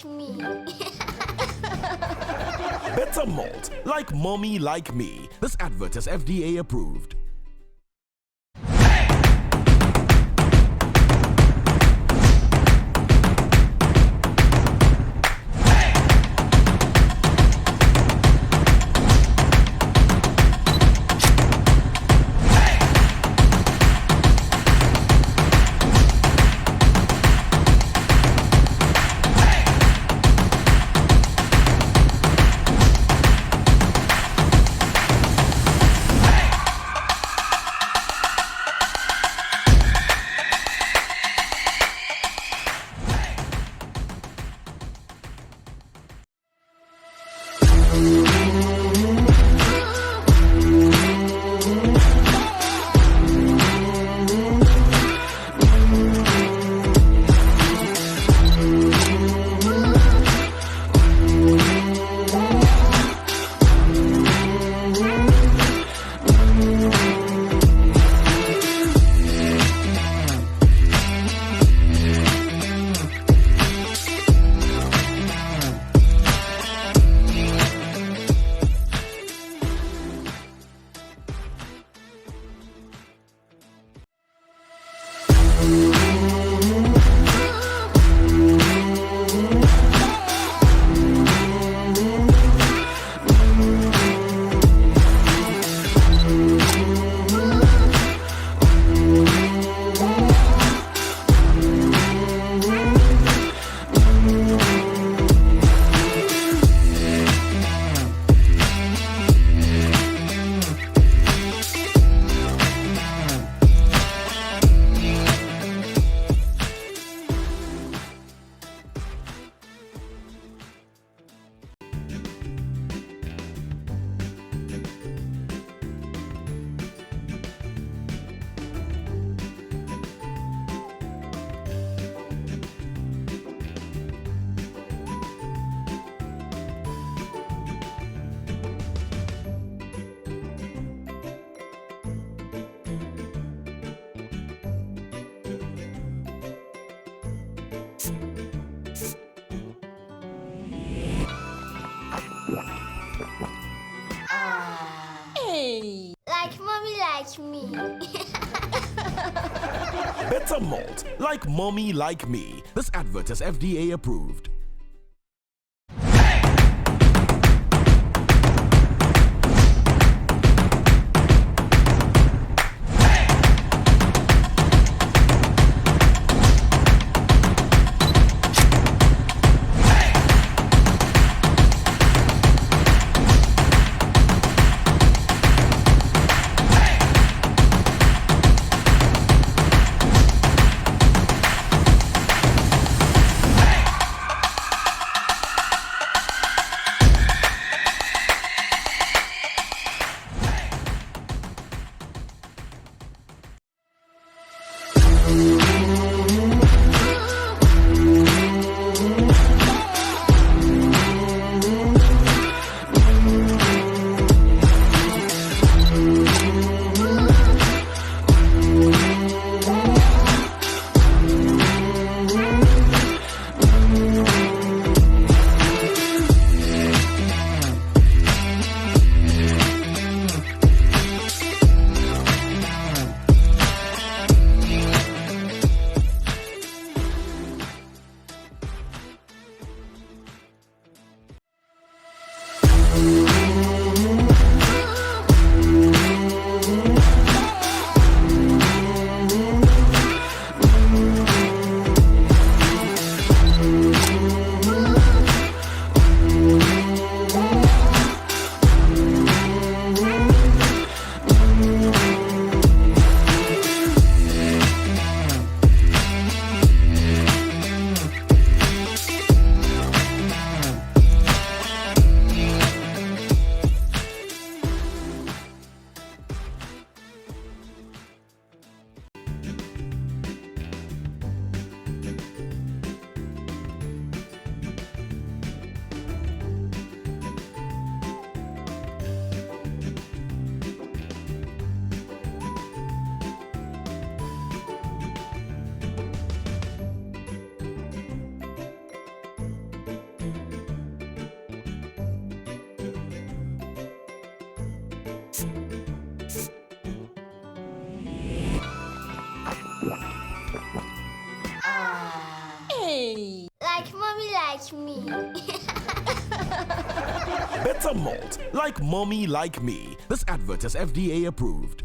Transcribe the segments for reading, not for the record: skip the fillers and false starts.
like me. Better malt, like mommy like me. This advert is FDA approved. Hey! Like mommy like me. Better malt, like mommy like me. This advert is FDA approved. Hey! Like mommy, like me. Better malt, like mommy, like me. This advert is FDA approved.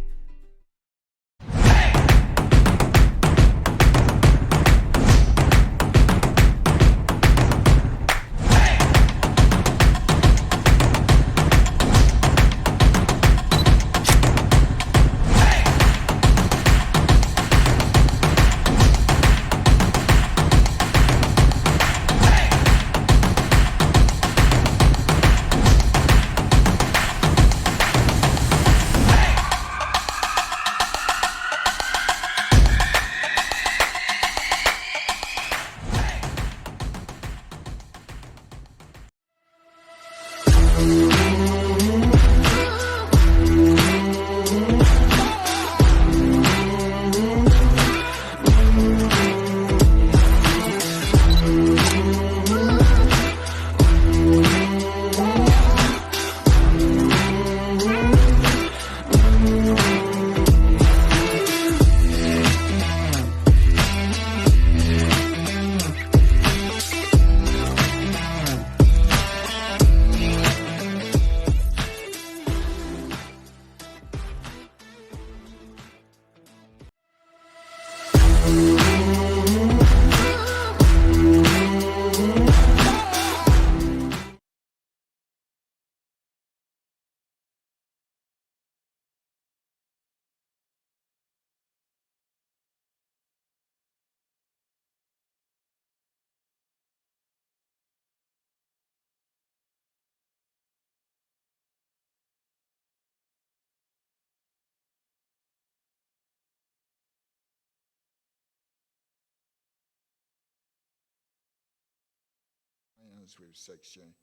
With Section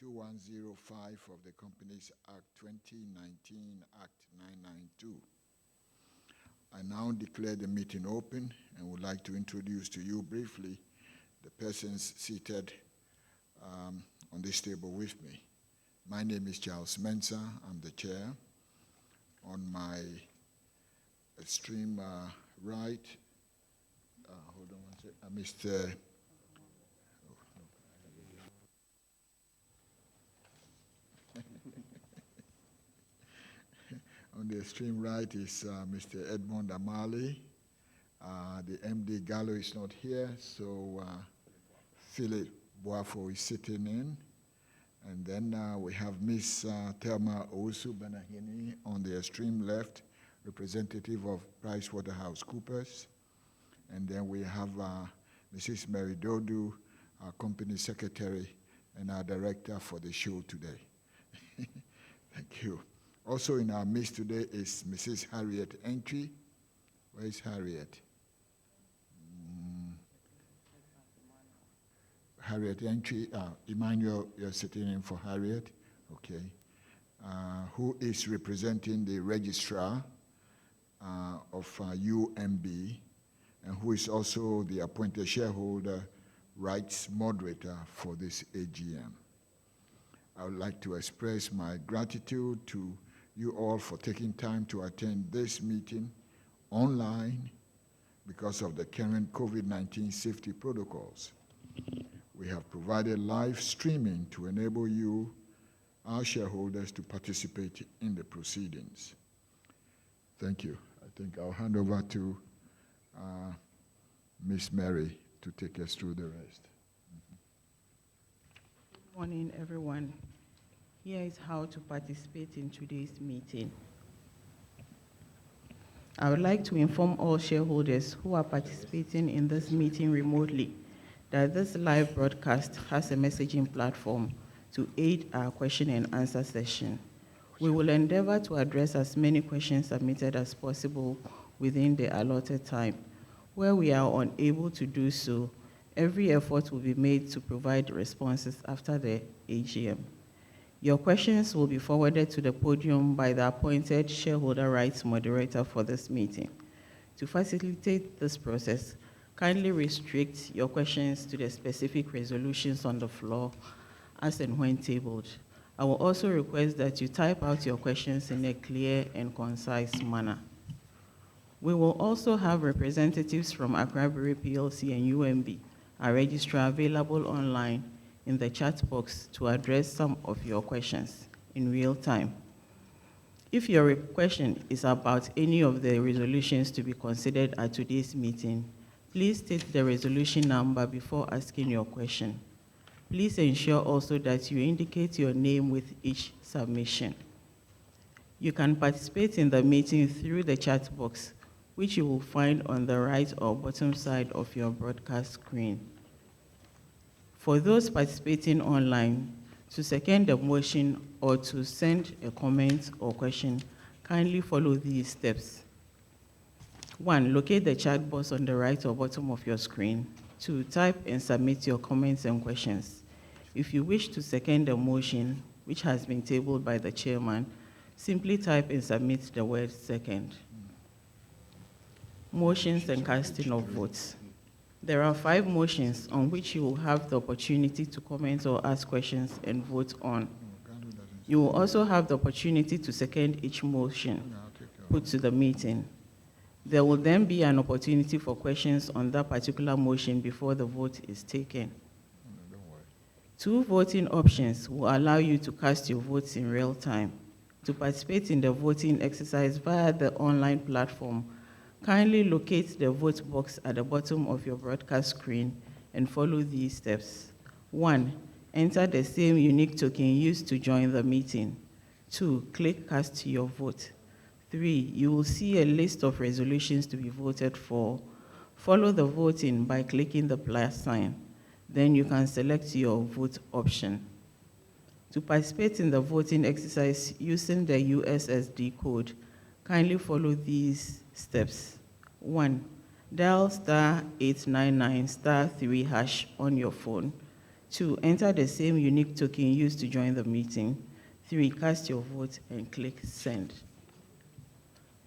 2105 of the Companies Act 2019, Act 992. I now declare the meeting open and would like to introduce to you briefly the persons seated on this table with me. My name is Charles Mensah. I'm the chair. On my extreme right, hold on one second, Mr. On the extreme right is Mr. Edmond Amali. The MD Gallo is not here, so Philip Boafo is sitting in. And then we have Miss Thelma Owusu Benahini on the extreme left, representative of PricewaterhouseCoopers. And then we have Mrs. Mary Dodu, our company secretary and our director for the show today. Thank you. Also in our midst today is Mrs. Harriet Entry. Where is Harriet? Harriet Entry. Emmanuel, you're sitting in for Harriet. Okay. Who is representing the registrar of UMB, and who is also the appointed shareholder rights moderator for this AGM. I would like to express my gratitude to you all for taking time to attend this meeting online because of the current COVID-19 safety protocols. We have provided live streaming to enable you, our shareholders, to participate in the proceedings. Thank you. I think I'll hand over to Miss Mary to take us through the rest. Good morning, everyone. Here is how to participate in today's meeting. I would like to inform all shareholders who are participating in this meeting remotely that this live broadcast has a messaging platform to aid our question and answer session. We will endeavor to address as many questions submitted as possible within the allotted time. Where we are unable to do so, every effort will be made to provide responses after the AGM. Your questions will be forwarded to the podium by the appointed shareholder rights moderator for this meeting. To facilitate this process, kindly restrict your questions to the specific resolutions on the floor as and when tabled. I will also request that you type out your questions in a clear and concise manner. We will also have representatives from Accra Brewery PLC and UMB, our registrar, available online in the chat box to address some of your questions in real time. If your question is about any of the resolutions to be considered at today's meeting, please state the resolution number before asking your question. Please ensure also that you indicate your name with each submission. You can participate in the meeting through the chat box, which you will find on the right or bottom side of your broadcast screen. For those participating online, to second the motion or to send a comment or question, kindly follow these steps. 1, locate the chat box on the right or bottom of your screen. 2, type and submit your comments and questions. If you wish to second the motion, which has been tabled by the chairman, simply type and submit the word second. Motions and casting of votes. There are 5 motions on which you will have the opportunity to comment or ask questions and vote on. You will also have the opportunity to second each motion put to the meeting. There will then be an opportunity for questions on that particular motion before the vote is taken. 2 voting options will allow you to cast your votes in real time. To participate in the voting exercise via the online platform, kindly locate the vote box at the bottom of your broadcast screen and follow these steps. 1, enter the same unique token used to join the meeting. 2, click cast your vote. 3, you will see a list of resolutions to be voted for. Follow the voting by clicking the plus sign. Then you can select your vote option. To participate in the voting exercise using the USSD code, kindly follow these steps. 1, dial *899*3# on your phone. 2, enter the same unique token used to join the meeting. 3, cast your vote and click send.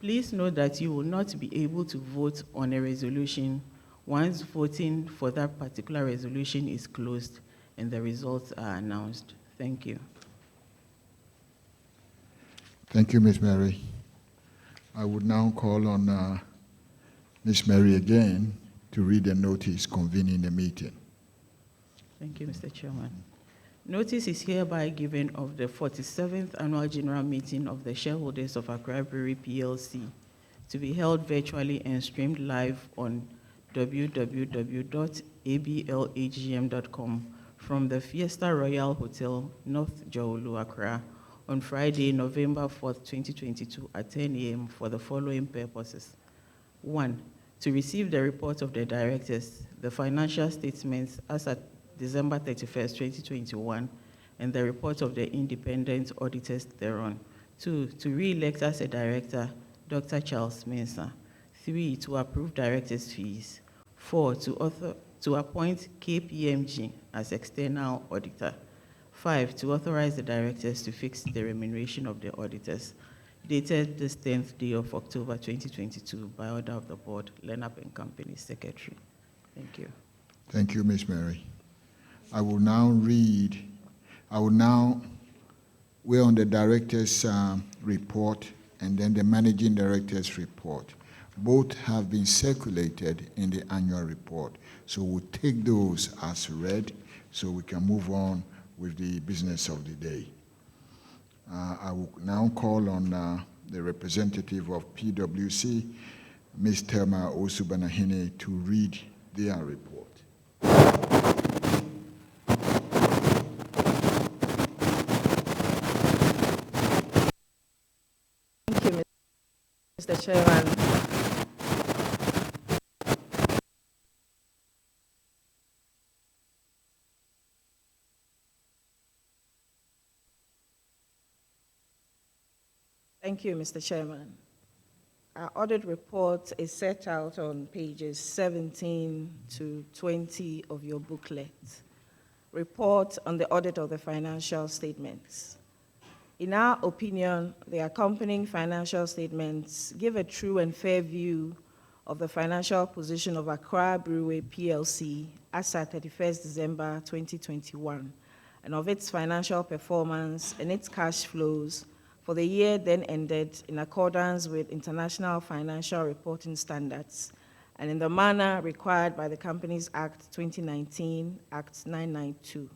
Please note that you will not be able to vote on a resolution once voting for that particular resolution is closed and the results are announced. Thank you. Thank you, Ms. Mary. I would now call on Ms. Mary again to read the notice convening the meeting. Thank you, Mr. Chairman. Notice is hereby given of the 47th Annual General Meeting of the shareholders of Accra Brewery PLC to be held virtually and streamed live on www.ablagm.com from the Fiesta Royal Hotel, North Jaulu, Accra, on Friday, November 4th, 2022 at 10 a.m. for the following purposes. 1, to receive the report of the directors, the financial statements as at December 31st, 2021, and the report of the independent auditors thereon. 2, to re-elect as a director, Dr. Charles Mensah. 3, to approve directors' fees. 4, to appoint KPMG as external auditor. 5, to authorize the directors to fix the remuneration of the auditors. Dated this 10th day of October 2022 by order of the board, Leonard & Company Secretary. Thank you. Thank you, Ms. Mary. We're on the director's report and then the managing director's report. Both have been circulated in the annual report. So we'll take those as read so we can move on with the business of the day. I will now call on the representative of PwC, Ms. Thelma Osubanahine, to read their report. Thank you, Mr. Chairman. Thank you, Mr. Chairman. Our audit report is set out on pages 17 to 20 of your booklet. Report on the audit of the financial statements. In our opinion, the accompanying financial statements give a true and fair view of the financial position of Accra Brewery PLC as at 31st December 2021, and of its financial performance and its cash flows, for the year then ended in accordance with International Financial Reporting Standards and in the manner required by the Companies Act 2019, Act 992.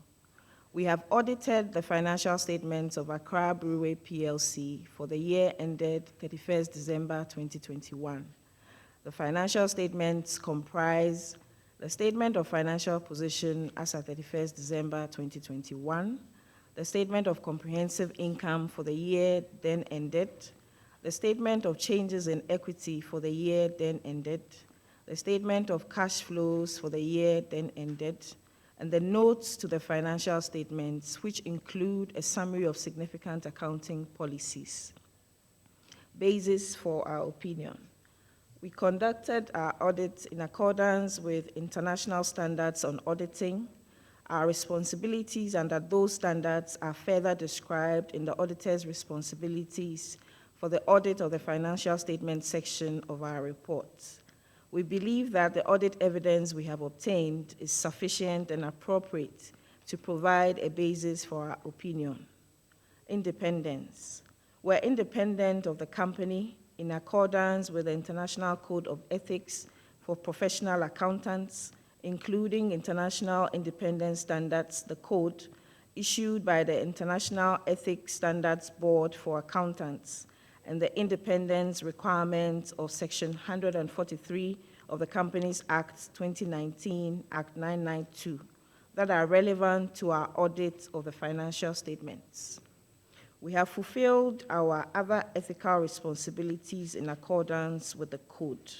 We have audited the financial statements of Accra Brewery PLC for the year ended 31st December 2021. The financial statements comprise the statement of financial position as at 31st December 2021, the statement of comprehensive income for the year then ended, the statement of changes in equity for the year then ended, the statement of cash flows for the year then ended, and the notes to the financial statements, which include a summary of significant accounting policies. Basis for our opinion. We conducted our audit in accordance with international standards on auditing. Our responsibilities under those standards are further described in the auditor's responsibilities for the audit of the financial statement section of our report. We believe that the audit evidence we have obtained is sufficient and appropriate to provide a basis for our opinion. Independence. We're independent of the company in accordance with the International Code of Ethics for Professional Accountants, including International Independence Standards, the code, issued by the International Ethics Standards Board for Accountants, and the independence requirements of Section 143 of the Companies Act 2019, Act 992, that are relevant to our audit of the financial statements. We have fulfilled our other ethical responsibilities in accordance with the code.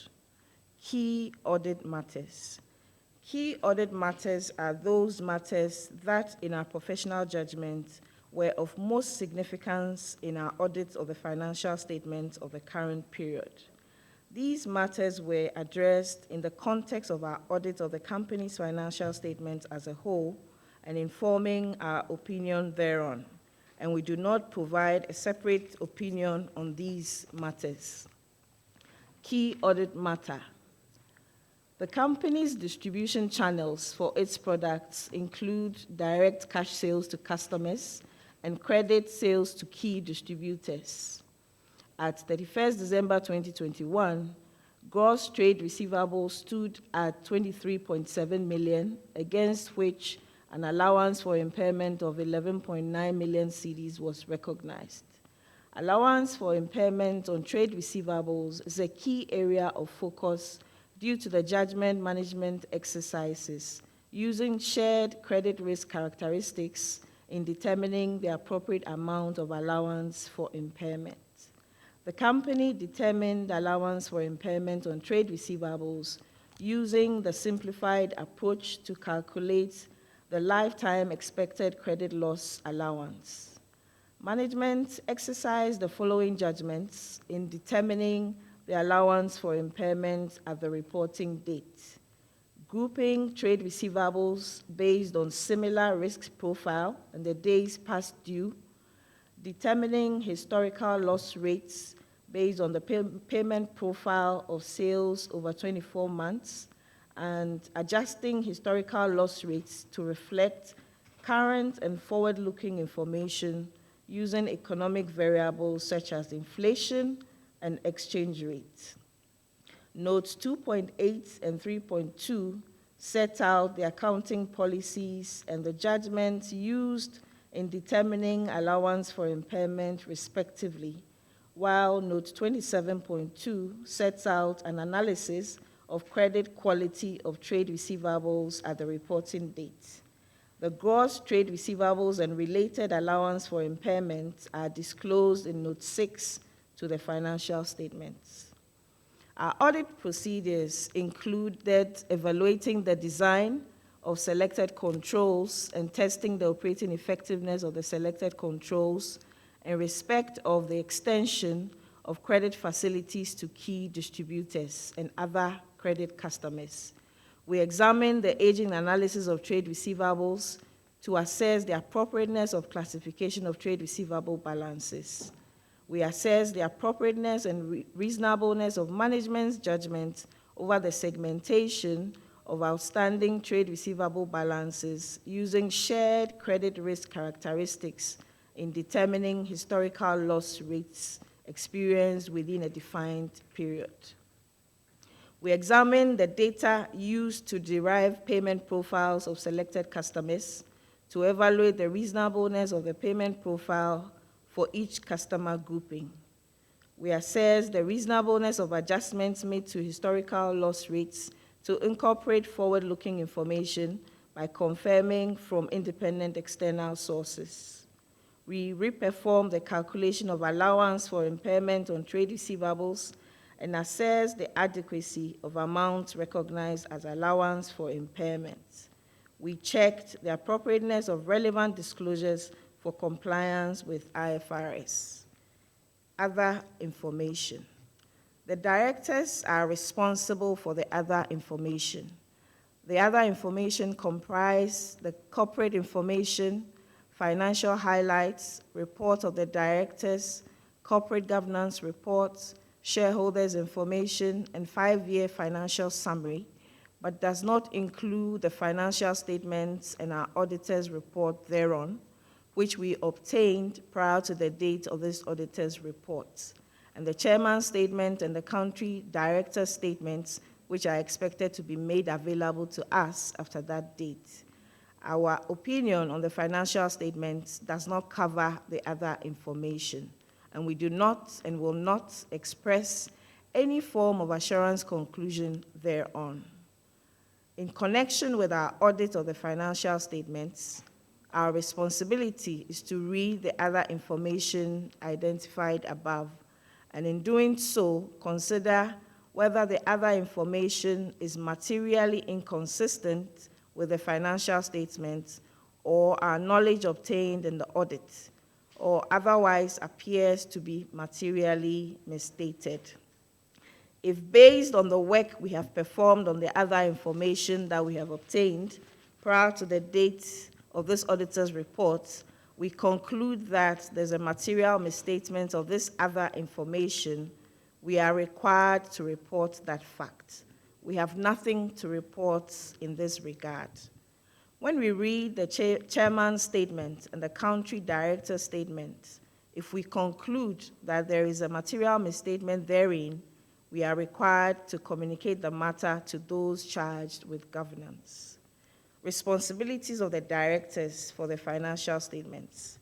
Key audit matters. Key audit matters are those matters that, in our professional judgment, were of most significance in our audit of the financial statements of the current period. These matters were addressed in the context of our audit of the company's financial statements as a whole and informing our opinion thereon, and we do not provide a separate opinion on these matters. Key audit matter. The company's distribution channels for its products include direct cash sales to customers and credit sales to key distributors. At 31st December 2021, gross trade receivables stood at 23.7 million, against which an allowance for impairment of 11.9 million cedis was recognized. Allowance for impairment on trade receivables is a key area of focus due to the judgment management exercises using shared credit risk characteristics in determining the appropriate amount of allowance for impairment. The company determined allowance for impairment on trade receivables using the simplified approach to calculate the lifetime expected credit loss allowance. Management exercised the following judgments in determining the allowance for impairment at the reporting date: grouping trade receivables based on similar risk profile and the days past due, determining historical loss rates based on the payment profile of sales over 24 months, and adjusting historical loss rates to reflect current and forward-looking information using economic variables such as inflation and exchange rate. Notes 2.8 and 3.2 set out the accounting policies and the judgments used in determining allowance for impairment respectively, while Note 27.2 sets out an analysis of credit quality of trade receivables at the reporting date. The gross trade receivables and related allowance for impairment are disclosed in Note 6 to the financial statements. Our audit procedures included evaluating the design of selected controls and testing the operating effectiveness of the selected controls in respect of the extension of credit facilities to key distributors and other credit customers. We examined the aging analysis of trade receivables to assess the appropriateness of classification of trade receivable balances. We assessed the appropriateness and reasonableness of management's judgment over the segmentation of outstanding trade receivable balances using shared credit risk characteristics in determining historical loss rates experienced within a defined period. We examined the data used to derive payment profiles of selected customers to evaluate the reasonableness of the payment profile for each customer grouping. We assessed the reasonableness of adjustments made to historical loss rates to incorporate forward-looking information by confirming from independent external sources. We reperformed the calculation of allowance for impairment on trade receivables and assessed the adequacy of amounts recognized as allowance for impairment. We checked the appropriateness of relevant disclosures for compliance with IFRS. Other information. The directors are responsible for the other information. The other information comprise the corporate information, financial highlights, report of the directors, corporate governance reports, shareholders information, and 5-year financial summary, but does not include the financial statements and our auditor's report thereon, which we obtained prior to the date of this auditor's report, and the chairman's statement and the country director's statements, which are expected to be made available to us after that date. Our opinion on the financial statements does not cover the other information, and we do not and will not express any form of assurance conclusion thereon. In connection with our audit of the financial statements, our responsibility is to read the other information identified above, and in doing so, consider whether the other information is materially inconsistent with the financial statements or our knowledge obtained in the audit, or otherwise appears to be materially misstated. If based on the work we have performed on the other information that we have obtained prior to the date of this auditor's report, we conclude that there's a material misstatement of this other information, we are required to report that fact. We have nothing to report in this regard. When we read the chairman's statement and the country director's statement, if we conclude that there is a material misstatement therein, we are required to communicate the matter to those charged with governance. Responsibilities of the directors for the financial statements.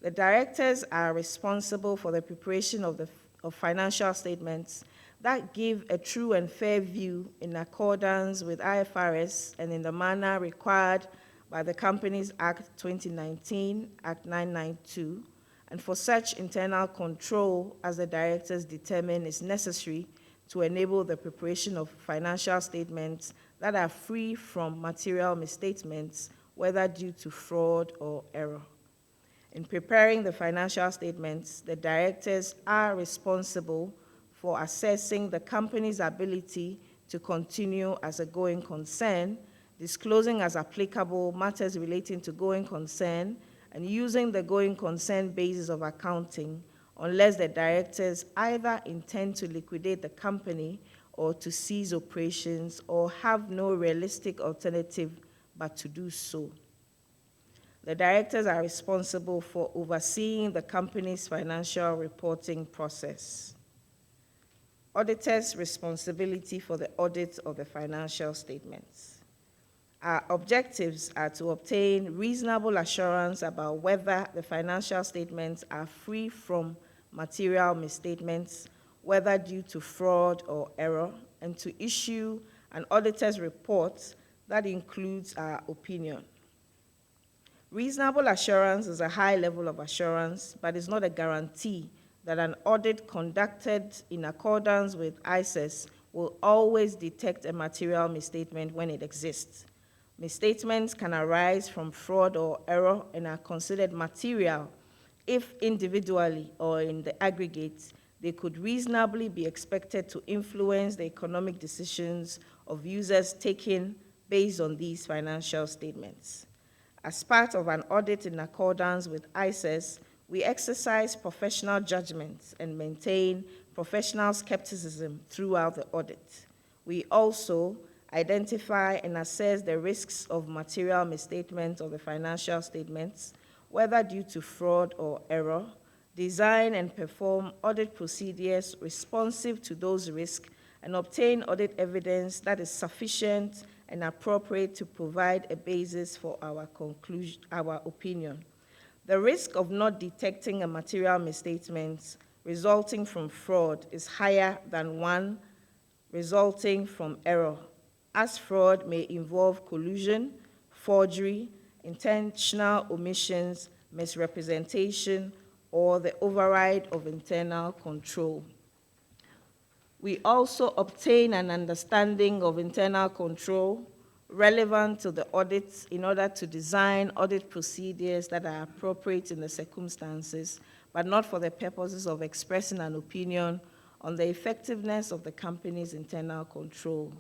The directors are responsible for the preparation of financial statements that give a true and fair view in accordance with IFRS and in the manner required by the Companies Act 2019, Act 992, and for such internal control as the directors determine is necessary to enable the preparation of financial statements that are free from material misstatements, whether due to fraud or error. In preparing the financial statements, the directors are responsible for assessing the company's ability to continue as a going concern, disclosing as applicable matters relating to going concern, and using the going concern basis of accounting unless the directors either intend to liquidate the company or to cease operations or have no realistic alternative but to do so. The directors are responsible for overseeing the company's financial reporting process. Auditors' responsibility for the audit of the financial statements. Our objectives are to obtain reasonable assurance about whether the financial statements are free from material misstatements, whether due to fraud or error, and to issue an auditor's report that includes our opinion. Reasonable assurance is a high level of assurance, but is not a guarantee that an audit conducted in accordance with ICES will always detect a material misstatement when it exists. Misstatements can arise from fraud or error and are considered material if individually or in the aggregate they could reasonably be expected to influence the economic decisions of users taken based on these financial statements. As part of an audit in accordance with ICES, we exercise professional judgment and maintain professional skepticism throughout the audit. We also identify and assess the risks of material misstatement of the financial statements whether due to fraud or error, design and perform audit procedures responsive to those risks, and obtain audit evidence that is sufficient and appropriate to provide a basis for our opinion. The risk of not detecting a material misstatement resulting from fraud is higher than one resulting from error, as fraud may involve collusion, forgery, intentional omissions, misrepresentation, or the override of internal control. We also obtain an understanding of internal control relevant to the audits in order to design audit procedures that are appropriate in the circumstances, but not for the purposes of expressing an opinion on the effectiveness of the company's internal control.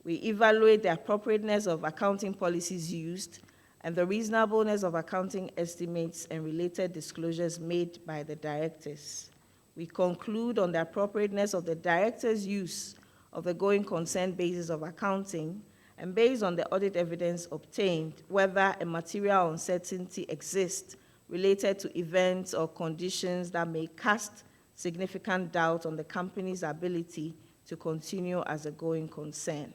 We evaluate the appropriateness of accounting policies used and the reasonableness of accounting estimates and related disclosures made by the directors. We conclude on the appropriateness of the directors' use of the going concern basis of accounting, and based on the audit evidence obtained, whether a material uncertainty exists related to events or conditions that may cast significant doubt on the company's ability to continue as a going concern.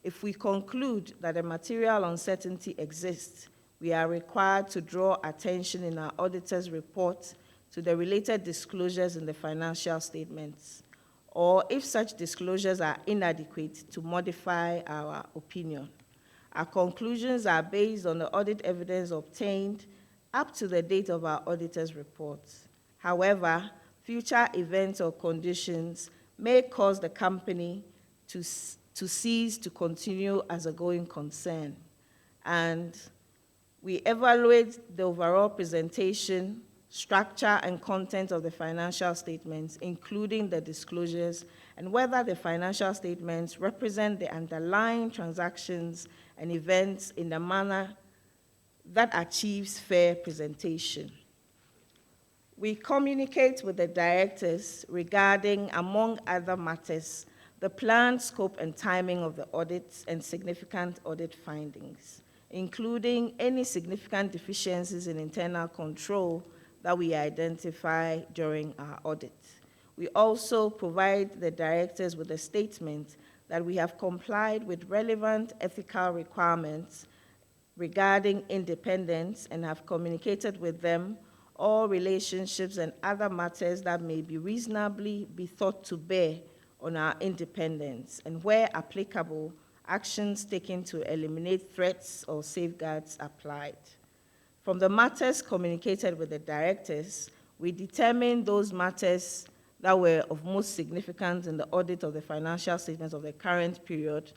If we conclude that a material uncertainty exists, we are required to draw attention in our auditor's report to the related disclosures in the financial statements, or if such disclosures are inadequate, to modify our opinion. Our conclusions are based on the audit evidence obtained up to the date of our auditor's report. However, future events or conditions may cause the company to cease to continue as a going concern, and we evaluate the overall presentation, structure, and content of the financial statements, including the disclosures, and whether the financial statements represent the underlying transactions and events in a manner that achieves fair presentation. We communicate with the directors regarding, among other matters, the planned scope and timing of the audits and significant audit findings, including any significant deficiencies in internal control that we identify during our audit. We also provide the directors with a statement that we have complied with relevant ethical requirements regarding independence and have communicated with them all relationships and other matters that may be reasonably be thought to bear on our independence, and where applicable, actions taken to eliminate threats or safeguards applied. From the matters communicated with the directors, we determined those matters that were of most significance in the audit of the financial statements of the current period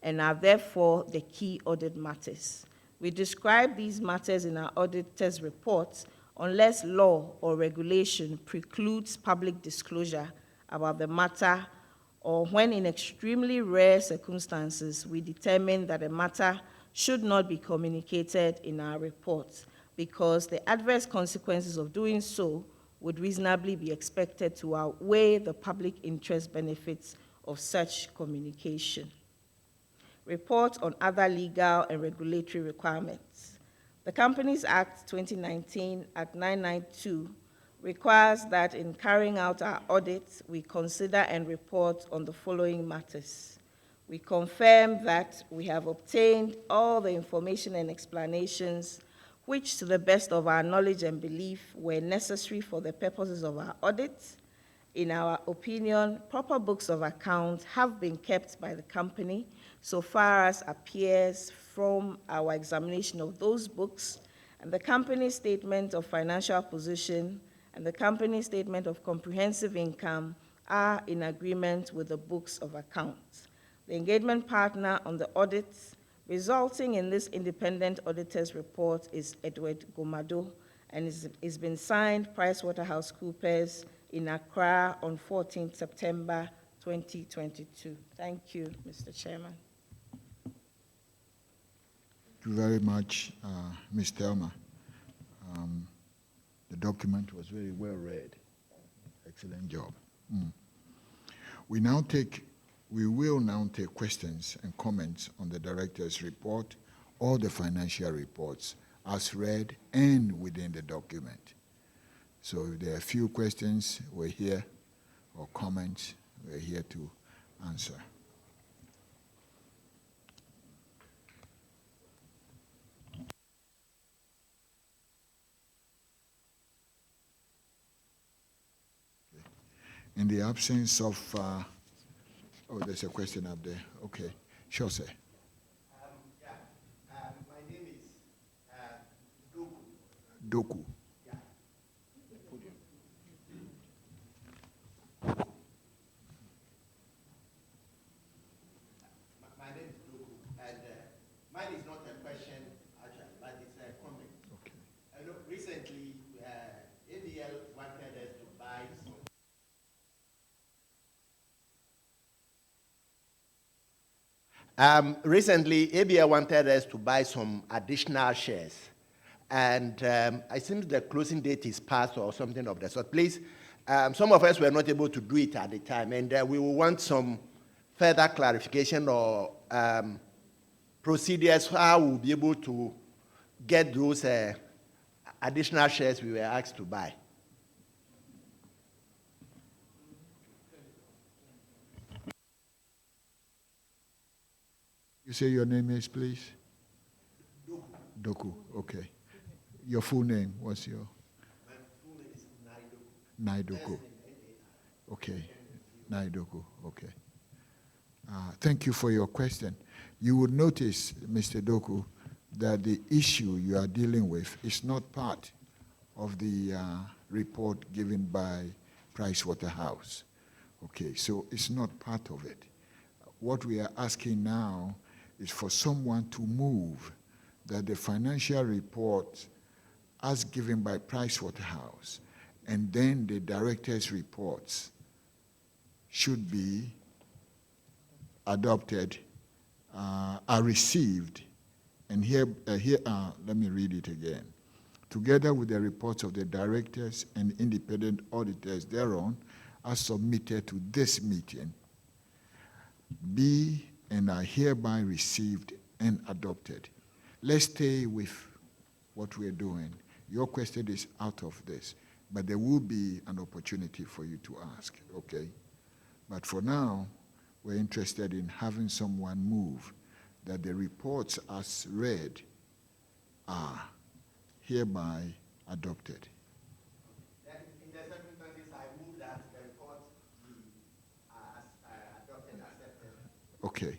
and are therefore the key audit matters. We describe these matters in our auditor's reports unless law or regulation precludes public disclosure about the matter, or when in extremely rare circumstances we determine that a matter should not be communicated in our reports because the adverse consequences of doing so would reasonably be expected to outweigh the public interest benefits of such communication. Report on other legal and regulatory requirements. The Companies Act 2019, Act 992, requires that in carrying out our audits, we consider and report on the following matters. We confirm that we have obtained all the information and explanations which, to the best of our knowledge and belief, were necessary for the purposes of our audit. In our opinion, proper books of accounts have been kept by the company so far as appears from our examination of those books, and the company's statement of financial position and the company's statement of comprehensive income are in agreement with the books of accounts. The engagement partner on the audits resulting in this independent auditor's report is Edward Gomado, and it's been signed PricewaterhouseCoopers in Accra on 14 September 2022. Thank you, Mr. Chairman. Thank you very much, Ms. Thelma. The document was very well read. Excellent job. We will now take questions and comments on the director's report or the financial reports as read and within the document. So if there are a few questions, we're here, or comments, we're here to answer. In the absence of, oh, there's a question up there. Okay, sure, sir. My name is Doku. Doku. Yeah. My name is Doku, and mine is not a question, actually, but it's a comment. Okay. I know recently, ABL wanted us to buy some. Recently, ABL wanted us to buy some additional shares. And I think the closing date is passed or something of that sort. Please, some of us were not able to do it at the time, and we will want some further clarification or procedures how we'll be able to get those additional shares we were asked to buy. You say your name is, please? Doku, okay. Your full name, what's your? My full name is Naidoku. Naidoku. Okay, Naidoku, okay. Thank you for your question. You would notice, Mr. Doku, that the issue you are dealing with is not part of the report given by Pricewaterhouse. Okay, so it's not part of it. What we are asking now is for someone to move that the financial report as given by Pricewaterhouse and then the director's reports should be adopted, are received, and here, let me read it again. Together with the reports of the directors and independent auditors thereon, are submitted to this meeting, be and are hereby received and adopted. Let's stay with what we're doing. Your question is out of this, but there will be an opportunity for you to ask, okay? But for now, we're interested in having someone move that the reports as read are hereby adopted. Then in the circumstances, I move that the report be adopted, accepted. Okay,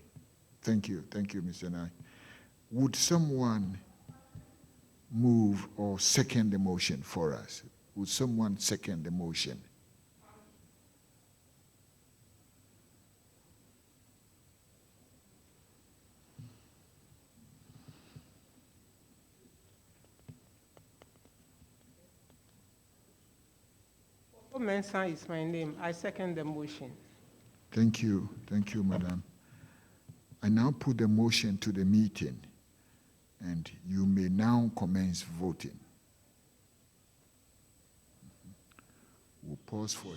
thank you, Mr. Nye. Would someone move or second the motion for us? Would someone second the motion? Mensah is my name. I second the motion. Thank you, madam. I now put the motion to the meeting, and you may now commence voting. We'll pause for it.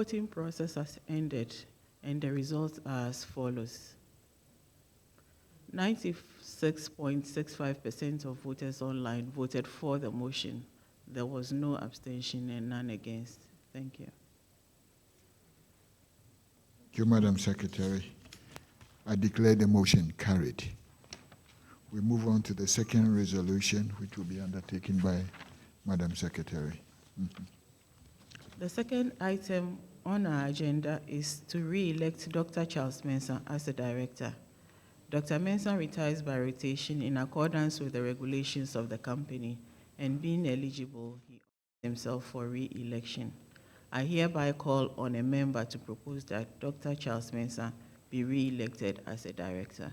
voting process has ended, and the results are as follows. 96.65% of voters online voted for the motion. There was no abstention and none against. Thank you. Thank you, Madam Secretary. I declare the motion carried. We move on to the second resolution, which will be undertaken by Madam Secretary. The second item on our agenda is to re-elect Dr. Charles Mensah as the director. Dr. Mensah retires by rotation in accordance with the regulations of the company, and being eligible, he offers himself for re-election. I hereby call on a member to propose that Dr. Charles Mensah be re-elected as a director.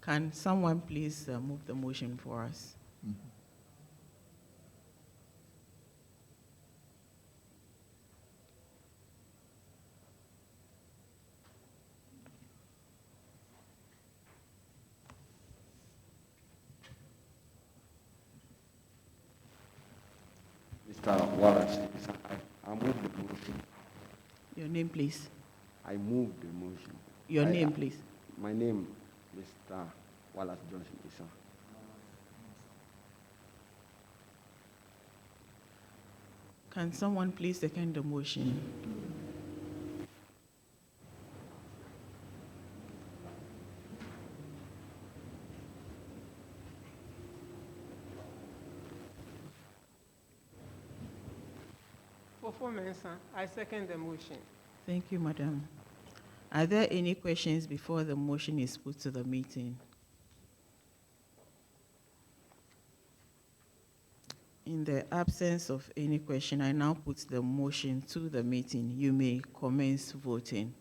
Can someone please move the motion for us? Mr. Wallace, I move the motion. Your name, please. I move the motion. Your name, please. My name, Mr. Wallace Johnson Issa. Can someone please second the motion? For Mensah, I second the motion. Thank you, madam. Are there any questions before the motion is put to the meeting? In the absence of any question, I now put the motion to the meeting. You may commence voting.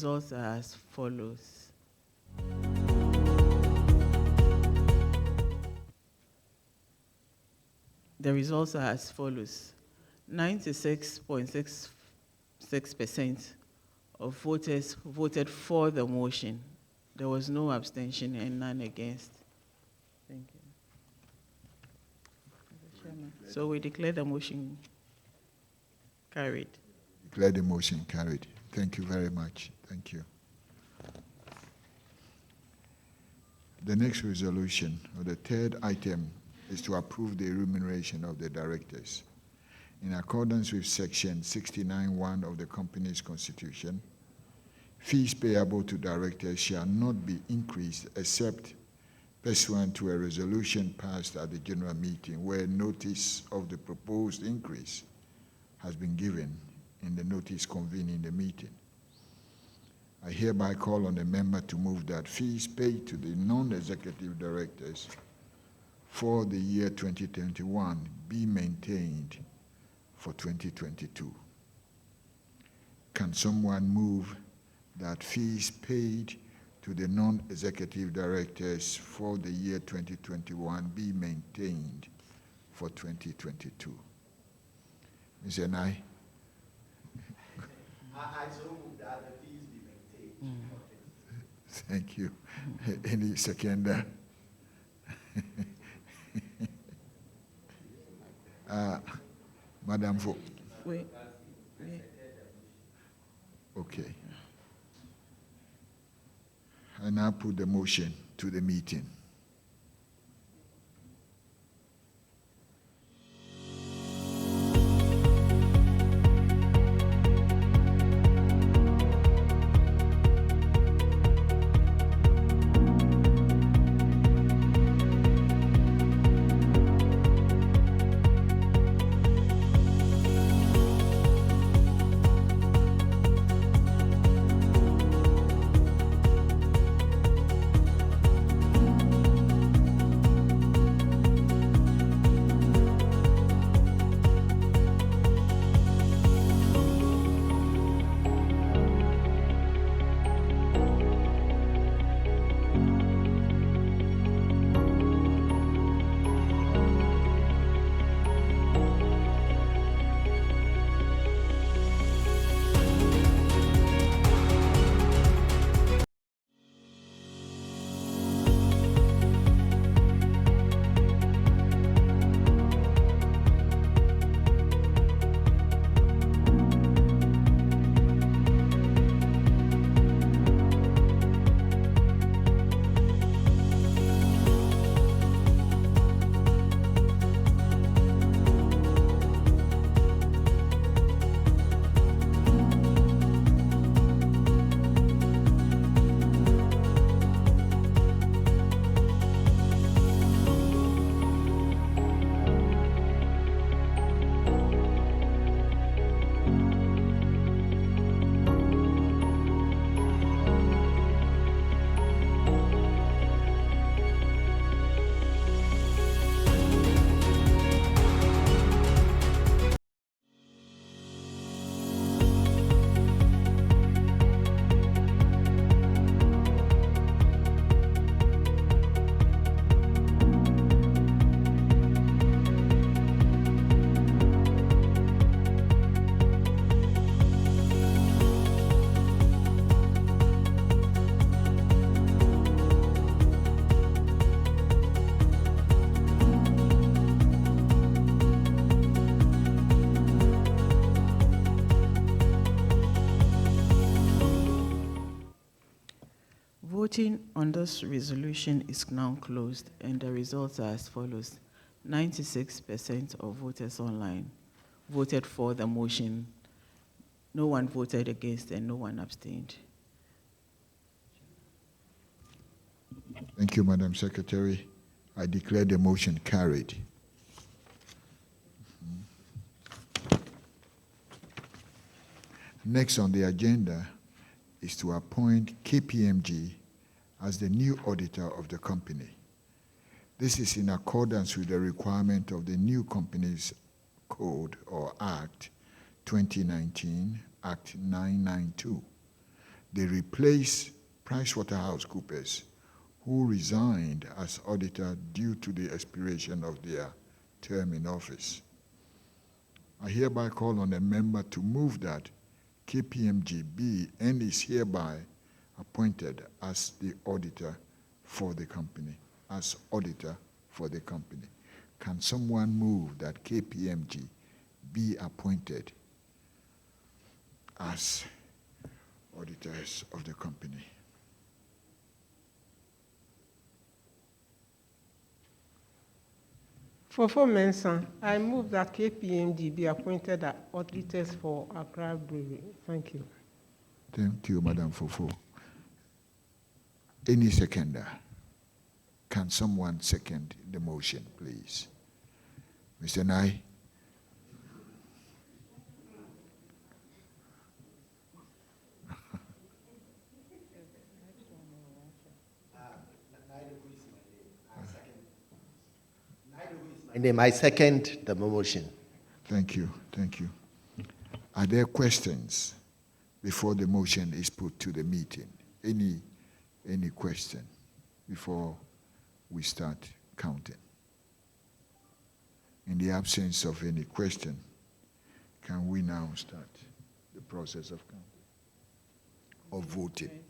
results are as follows. The results are as follows. 96.66% of voters voted for the motion. There was no abstention and none against. Thank you. Mr. Chairman. So we declare the motion carried. Declare the motion carried. Thank you very much. Thank you. The next resolution, or the third item, is to approve the remuneration of the directors. In accordance with Section 69(1) of the company's constitution, fees payable to directors shall not be increased except pursuant to a resolution passed at the general meeting where notice of the proposed increase has been given in the notice convening the meeting. I hereby call on the member to move that fees paid to the non-executive directors for the year 2021 be maintained for 2022. Can someone move that fees paid to the non-executive directors for the year 2021 be maintained for 2022? Ms. Enai? I so move that the fees be maintained. Thank you. Any seconder? Madam Fo. Wait. Okay. I now put the motion to the meeting. Voting on this resolution is now closed, and the results are as follows. 96% of voters online voted for the motion. No one voted against, and no one abstained. Thank you, Madam Secretary. I declare the motion carried. Next on the agenda is to appoint KPMG as the new auditor of the company. This is in accordance with the requirement of the new Companies Code, or Act 2019, Act 992. they replace PricewaterhouseCoopers, who resigned as auditor due to the expiration of their term in office. I hereby call on a member to move that KPMG be and is hereby appointed as the auditor for the company, as auditor for the company. Can someone move that KPMG be appointed as auditors of the company? Fofo Mensah, I move that KPMG be appointed as auditors for Accra Brewery. Thank you. Thank you, Madam Fofo. Any seconder? Can someone second the motion, please? Mr. Nai? I second the motion. Thank you, thank you. Are there questions before the motion is put to the meeting? Any question before we start counting? In the absence of any question, can we now start the process of counting? Of voting?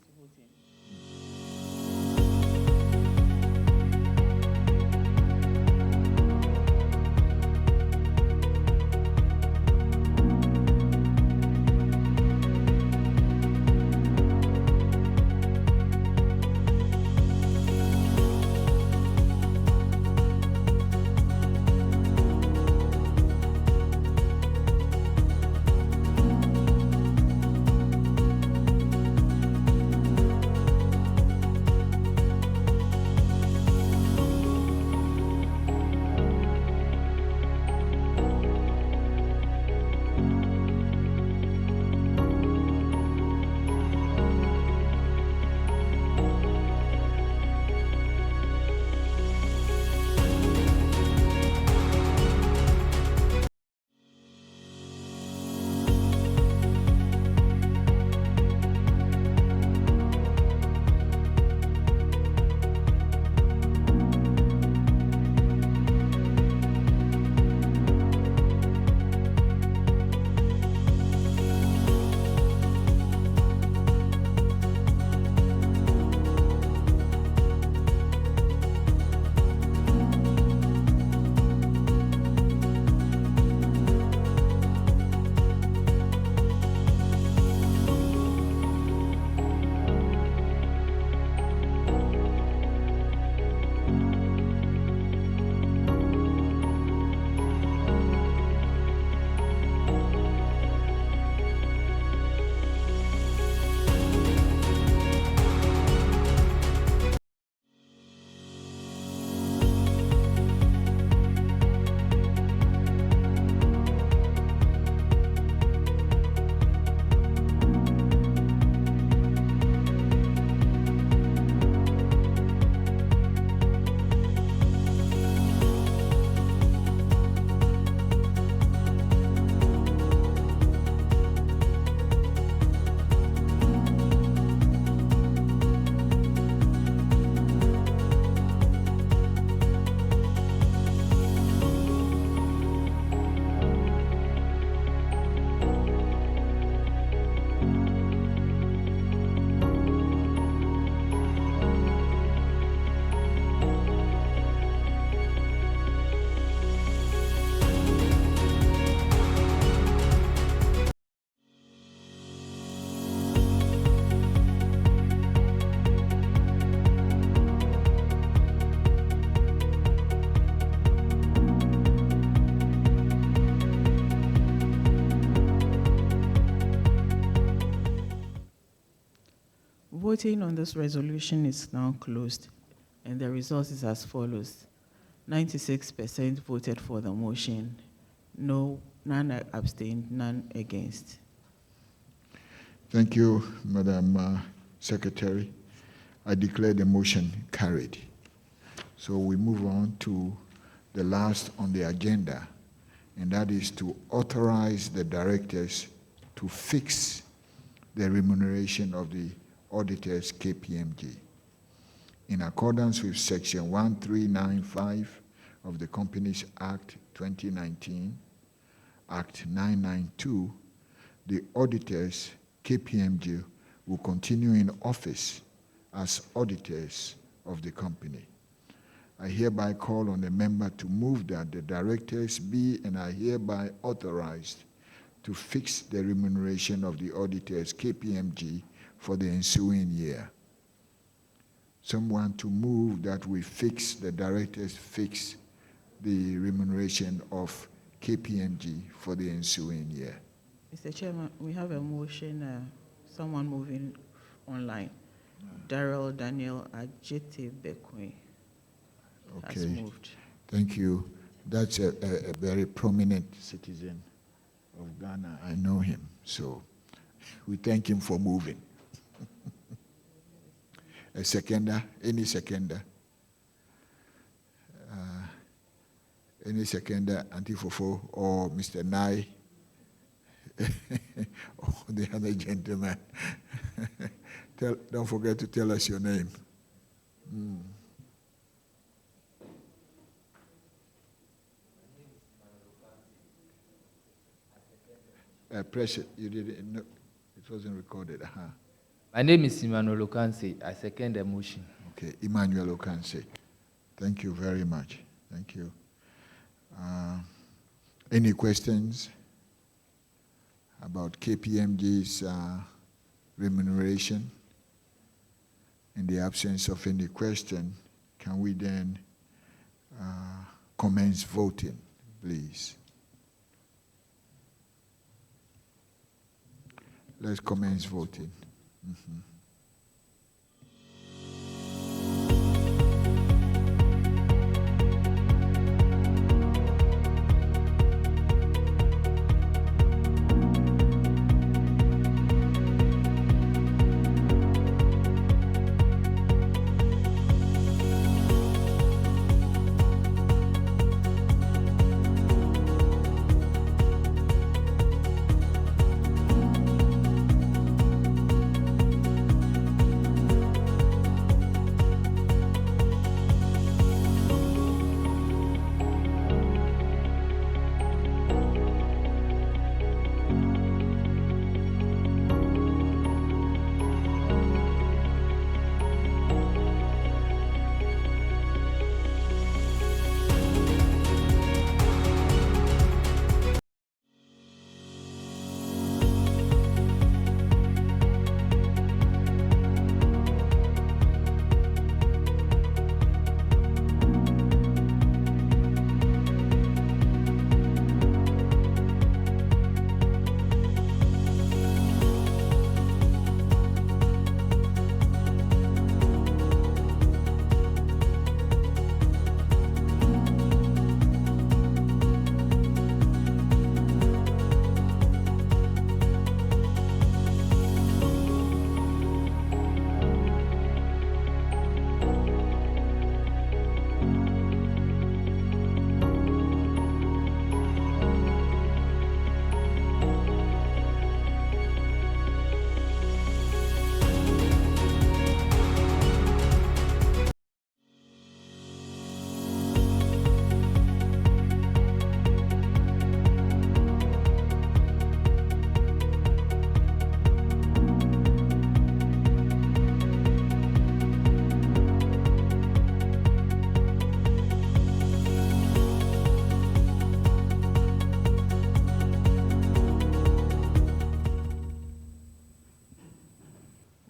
Voting on this resolution is now closed, and the result is as follows. 96% voted for the motion, no, none abstained, none against. Thank you, Madam Secretary. I declare the motion carried. So we move on to the last on the agenda, and that is to authorize the directors to fix the remuneration of the auditors KPMG. In accordance with Section 1395 of the Companies Act 2019, Act 992, the auditors KPMG will continue in office as auditors of the company. I hereby call on a member to move that the directors be and are hereby authorized to fix the remuneration of the auditors KPMG for the ensuing year. Someone to move that we fix, the directors fix the remuneration of KPMG for the ensuing year. Mr. Chairman, we have a motion, someone moving online. Daryl Daniel Ajete Bekwe has Okay, moved. thank you. That's a very prominent citizen of Ghana. I know him, so we thank him for moving. A seconder, any seconder? Any seconder, Auntie Fofo or Mr. Nai? Or the other gentleman? Don't forget to tell us your name. Press it. You didn't know. It wasn't recorded. My name is Emmanuel Okanse. I second the motion. Okay, Emmanuel Okanse. Thank you very much. Thank you. Any questions about KPMG's remuneration? In the absence of any question, can we then commence voting, please? Let's commence voting.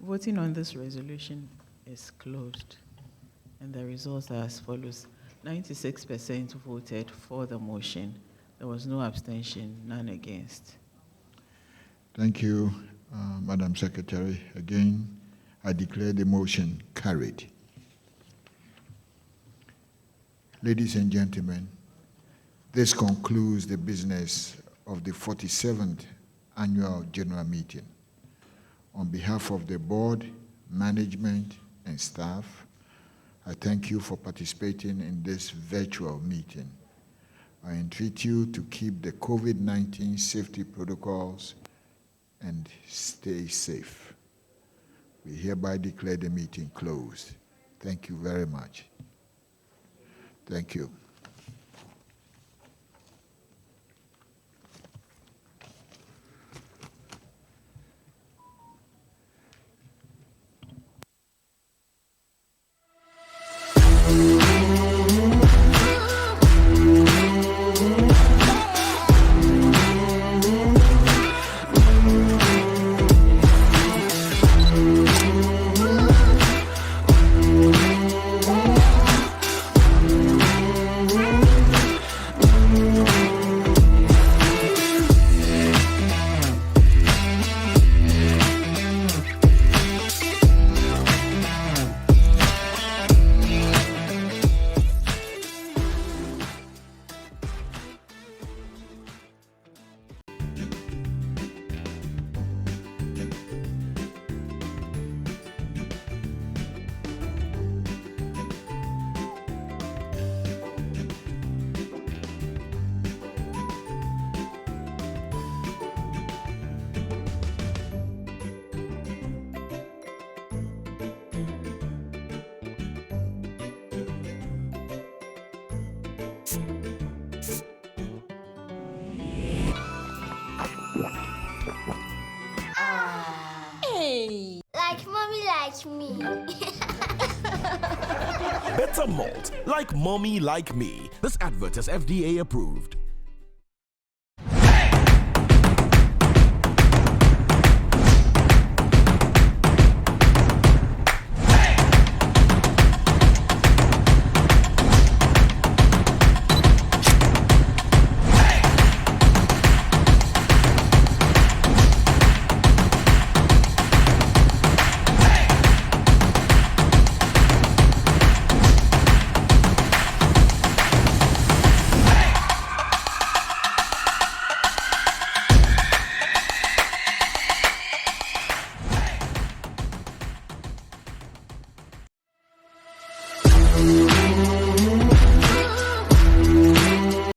Voting on this resolution is closed, and the results are as follows. 96% voted for the motion. There was no abstention, none against. Thank you, Madam Secretary. Again, I declare the motion carried. Ladies and gentlemen, this concludes the business of the 47th Annual General Meeting. On behalf of the board, management, and staff, I thank you for participating in this virtual meeting. I entreat you to keep the COVID-19 safety protocols and stay safe. We hereby declare the meeting closed. Thank you very much. Thank you. Like mommy, like me. Better malt, like mommy, like me. This advert is FDA approved.